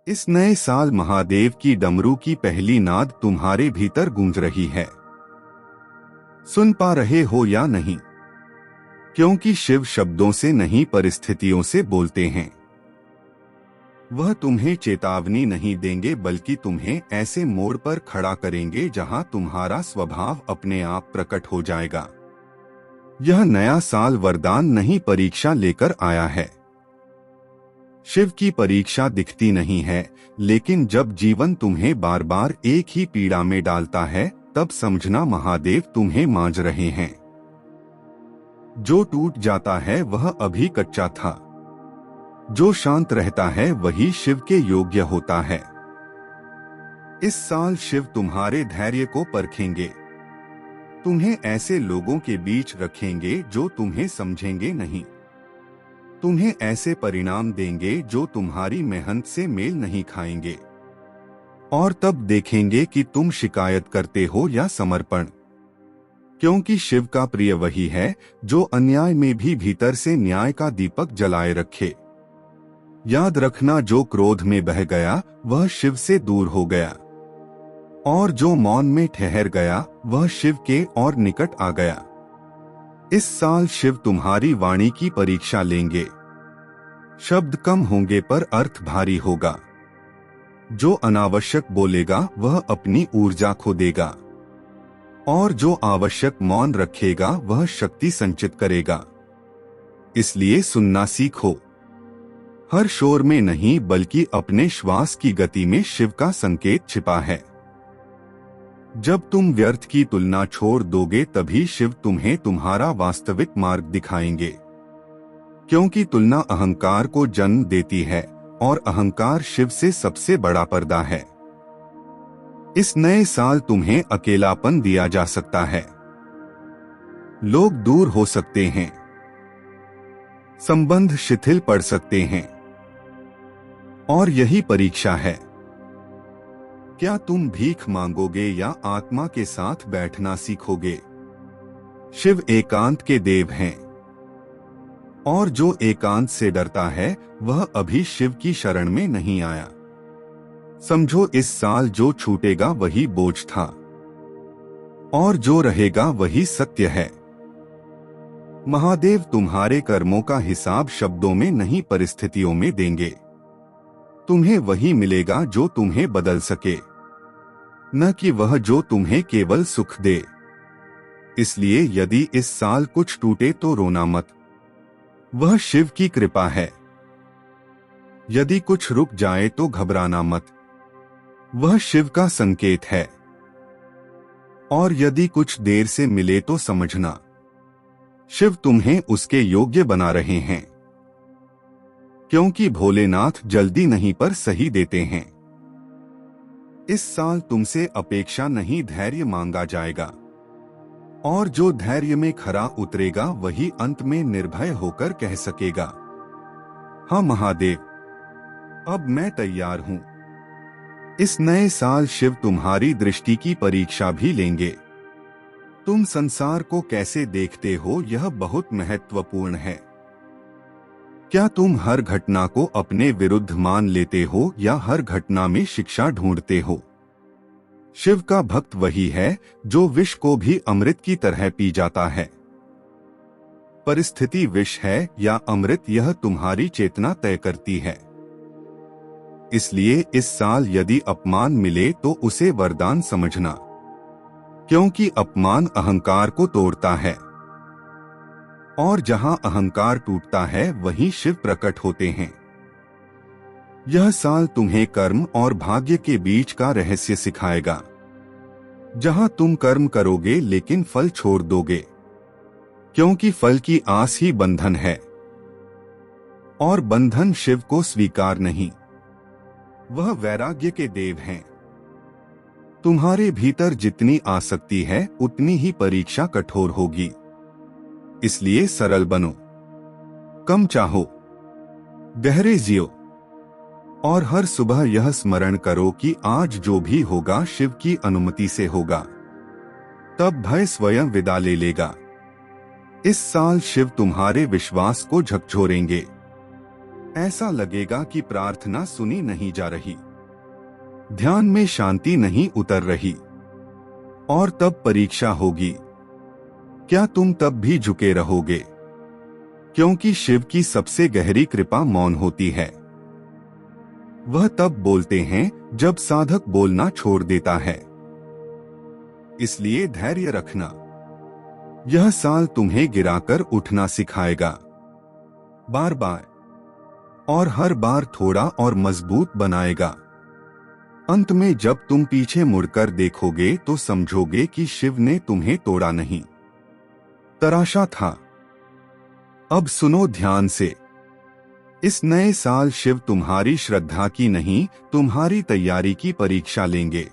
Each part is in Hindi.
इस नए साल महादेव की डमरू की पहली नाद तुम्हारे भीतर गूंज रही है। सुन पा रहे हो या नहीं? क्योंकि शिव शब्दों से नहीं परिस्थितियों से बोलते हैं। वह तुम्हें चेतावनी नहीं देंगे बल्कि तुम्हें ऐसे मोड़ पर खड़ा करेंगे जहां तुम्हारा स्वभाव अपने आप प्रकट हो जाएगा। यह नया साल वरदान नहीं परीक्षा लेकर आया है। शिव की परीक्षा दिखती नहीं है, लेकिन जब जीवन तुम्हें बार बार एक ही पीड़ा में डालता है तब समझना महादेव तुम्हें मांझ रहे हैं। जो टूट जाता है वह अभी कच्चा था। जो शांत रहता है वही शिव के योग्य होता है। इस साल शिव तुम्हारे धैर्य को परखेंगे। तुम्हें ऐसे लोगों के बीच रखेंगे जो तुम्हें समझेंगे नहीं। तुम्हें ऐसे परिणाम देंगे जो तुम्हारी मेहनत से मेल नहीं खाएंगे। और तब देखेंगे कि तुम शिकायत करते हो या समर्पण। क्योंकि शिव का प्रिय वही है जो अन्याय में भी भीतर से न्याय का दीपक जलाए रखे। याद रखना, जो क्रोध में बह गया वह शिव से दूर हो गया, और जो मौन में ठहर गया वह शिव के और निकट आ गया। इस साल शिव तुम्हारी वाणी की परीक्षा लेंगे। शब्द कम होंगे पर अर्थ भारी होगा। जो अनावश्यक बोलेगा वह अपनी ऊर्जा खो देगा, और जो आवश्यक मौन रखेगा वह शक्ति संचित करेगा। इसलिए सुनना सीखो। हर शोर में नहीं बल्कि अपने श्वास की गति में शिव का संकेत छिपा है। जब तुम व्यर्थ की तुलना छोड़ दोगे तभी शिव तुम्हें तुम्हारा वास्तविक मार्ग दिखाएंगे। क्योंकि तुलना अहंकार को जन्म देती है और अहंकार शिव से सबसे बड़ा पर्दा है। इस नए साल तुम्हें अकेलापन दिया जा सकता है। लोग दूर हो सकते हैं। संबंध शिथिल पड़ सकते हैं। और यही परीक्षा है। क्या तुम भीख मांगोगे या आत्मा के साथ बैठना सीखोगे? शिव एकांत के देव हैं, और जो एकांत से डरता है वह अभी शिव की शरण में नहीं आया। समझो, इस साल जो छूटेगा वही बोझ था, और जो रहेगा वही सत्य है। महादेव तुम्हारे कर्मों का हिसाब शब्दों में नहीं परिस्थितियों में देंगे। तुम्हें वही मिलेगा जो तुम्हें बदल सके, न कि वह जो तुम्हें केवल सुख दे। इसलिए यदि इस साल कुछ टूटे तो रोना मत, वह शिव की कृपा है। यदि कुछ रुक जाए तो घबराना मत, वह शिव का संकेत है। और यदि कुछ देर से मिले तो समझना, शिव तुम्हें उसके योग्य बना रहे हैं। क्योंकि भोलेनाथ जल्दी नहीं पर सही देते हैं। इस साल तुमसे अपेक्षा नहीं धैर्य मांगा जाएगा, और जो धैर्य में खरा उतरेगा वही अंत में निर्भय होकर कह सकेगा, हाँ महादेव, अब मैं तैयार हूं। इस नए साल शिव तुम्हारी दृष्टि की परीक्षा भी लेंगे। तुम संसार को कैसे देखते हो यह बहुत महत्वपूर्ण है। क्या तुम हर घटना को अपने विरुद्ध मान लेते हो या हर घटना में शिक्षा ढूंढते हो? शिव का भक्त वही है जो विष को भी अमृत की तरह पी जाता है। परिस्थिति विष है या अमृत यह तुम्हारी चेतना तय करती है। इसलिए इस साल यदि अपमान मिले तो उसे वरदान समझना, क्योंकि अपमान अहंकार को तोड़ता है, और जहां अहंकार टूटता है वहीं शिव प्रकट होते हैं। यह साल तुम्हें कर्म और भाग्य के बीच का रहस्य सिखाएगा। जहां तुम कर्म करोगे लेकिन फल छोड़ दोगे, क्योंकि फल की आस ही बंधन है, और बंधन शिव को स्वीकार नहीं। वह वैराग्य के देव हैं। तुम्हारे भीतर जितनी आसक्ति है उतनी ही परीक्षा कठोर होगी। इसलिए सरल बनो, कम चाहो, गहरे जियो, और हर सुबह यह स्मरण करो कि आज जो भी होगा शिव की अनुमति से होगा। तब भय स्वयं विदा ले लेगा। इस साल शिव तुम्हारे विश्वास को झकझोरेंगे। ऐसा लगेगा कि प्रार्थना सुनी नहीं जा रही, ध्यान में शांति नहीं उतर रही। और तब परीक्षा होगी। क्या तुम तब भी झुके रहोगे? क्योंकि शिव की सबसे गहरी कृपा मौन होती है। वह तब बोलते हैं जब साधक बोलना छोड़ देता है। इसलिए धैर्य रखना। यह साल तुम्हें गिराकर उठना सिखाएगा, बार बार, और हर बार थोड़ा और मजबूत बनाएगा। अंत में जब तुम पीछे मुड़कर देखोगे तो समझोगे कि शिव ने तुम्हें तोड़ा नहीं, तराशा था। अब सुनो ध्यान से। इस नए साल शिव तुम्हारी श्रद्धा की नहीं, तुम्हारी तैयारी की परीक्षा लेंगे।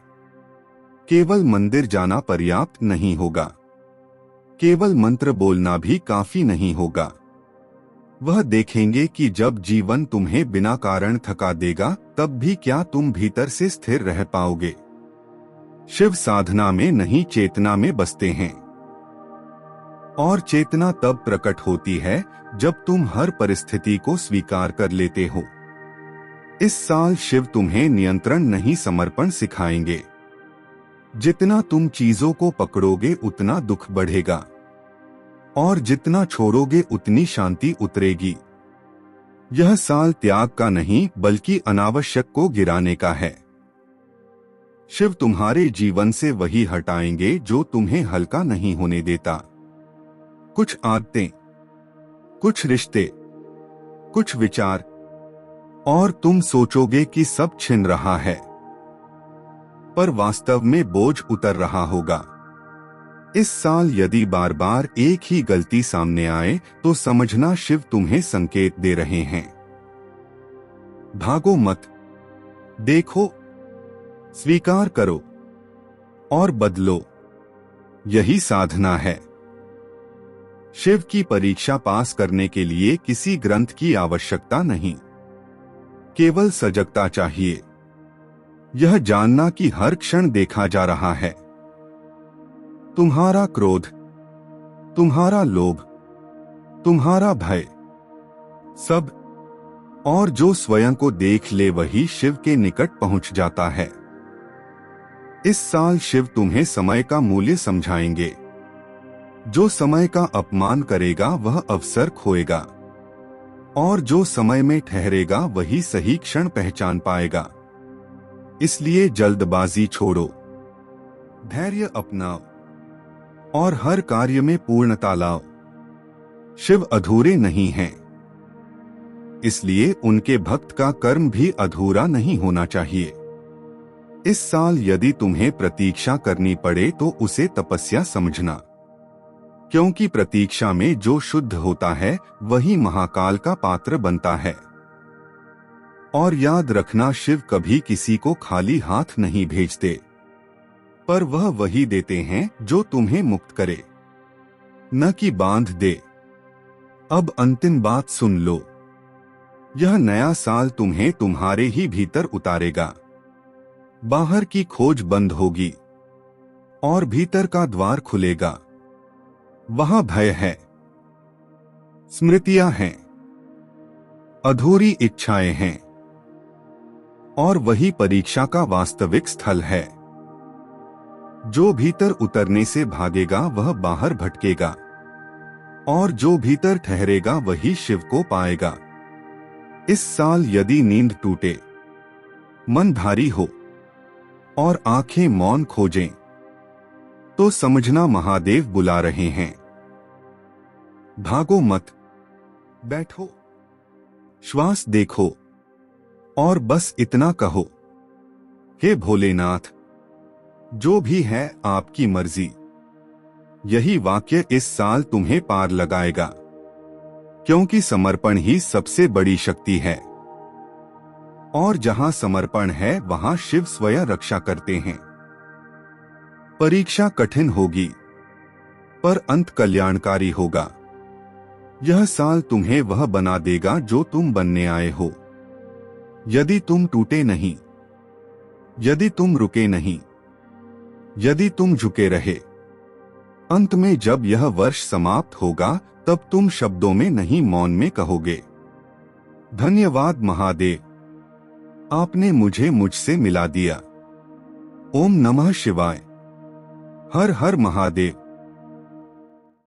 केवल मंदिर जाना पर्याप्त नहीं होगा, केवल मंत्र बोलना भी काफी नहीं होगा। वह देखेंगे कि जब जीवन तुम्हें बिना कारण थका देगा तब भी क्या तुम भीतर से स्थिर रह पाओगे। शिव साधना में नहीं, चेतना में बसते हैं। और चेतना तब प्रकट होती है जब तुम हर परिस्थिति को स्वीकार कर लेते हो। इस साल शिव तुम्हें नियंत्रण नहीं, समर्पण सिखाएंगे। जितना तुम चीजों को पकड़ोगे उतना दुख बढ़ेगा, और जितना छोड़ोगे उतनी शांति उतरेगी। यह साल त्याग का नहीं बल्कि अनावश्यक को गिराने का है। शिव तुम्हारे जीवन से वही हटाएंगे जो तुम्हें हल्का नहीं होने देता। कुछ आदतें, कुछ रिश्ते, कुछ विचार, और तुम सोचोगे कि सब छिन रहा है, पर वास्तव में बोझ उतर रहा होगा। इस साल यदि बार बार एक ही गलती सामने आए तो समझना शिव तुम्हें संकेत दे रहे हैं। भागो मत, देखो, स्वीकार करो और बदलो। यही साधना है। शिव की परीक्षा पास करने के लिए किसी ग्रंथ की आवश्यकता नहीं, केवल सजगता चाहिए। यह जानना कि हर क्षण देखा जा रहा है। तुम्हारा क्रोध, तुम्हारा लोभ, तुम्हारा भय, सब, और जो स्वयं को देख ले वही शिव के निकट पहुंच जाता है। इस साल शिव तुम्हें समय का मूल्य समझाएंगे। जो समय का अपमान करेगा वह अवसर खोएगा, और जो समय में ठहरेगा वही सही क्षण पहचान पाएगा। इसलिए जल्दबाजी छोड़ो, धैर्य अपनाओ, और हर कार्य में पूर्णता लाओ। शिव अधूरे नहीं हैं, इसलिए उनके भक्त का कर्म भी अधूरा नहीं होना चाहिए। इस साल यदि तुम्हें प्रतीक्षा करनी पड़े तो उसे तपस्या समझना, क्योंकि प्रतीक्षा में जो शुद्ध होता है वही महाकाल का पात्र बनता है। और याद रखना, शिव कभी किसी को खाली हाथ नहीं भेजते, पर वह वही देते हैं जो तुम्हें मुक्त करे, न कि बांध दे। अब अंतिम बात सुन लो। यह नया साल तुम्हें तुम्हारे ही भीतर उतारेगा। बाहर की खोज बंद होगी और भीतर का द्वार खुलेगा। वहां भय है, स्मृतियां हैं, अधूरी इच्छाएं हैं, और वही परीक्षा का वास्तविक स्थल है। जो भीतर उतरने से भागेगा वह बाहर भटकेगा, और जो भीतर ठहरेगा वही शिव को पाएगा। इस साल यदि नींद टूटे, मन भारी हो और आंखें मौन खोजें, तो समझना महादेव बुला रहे हैं। भागो मत, बैठो, श्वास देखो, और बस इतना कहो, हे भोलेनाथ, जो भी है आपकी मर्जी। यही वाक्य इस साल तुम्हें पार लगाएगा, क्योंकि समर्पण ही सबसे बड़ी शक्ति है। और जहां समर्पण है वहां शिव स्वयं रक्षा करते हैं। परीक्षा कठिन होगी, पर अंत कल्याणकारी होगा। यह साल तुम्हें वह बना देगा जो तुम बनने आए हो। यदि तुम टूटे नहीं, यदि तुम रुके नहीं, यदि तुम झुके रहे, अंत में जब यह वर्ष समाप्त होगा तब तुम शब्दों में नहीं मौन में कहोगे, धन्यवाद महादेव, आपने मुझे मुझसे मिला दिया। ओम नमः शिवाय। हर हर महादेव।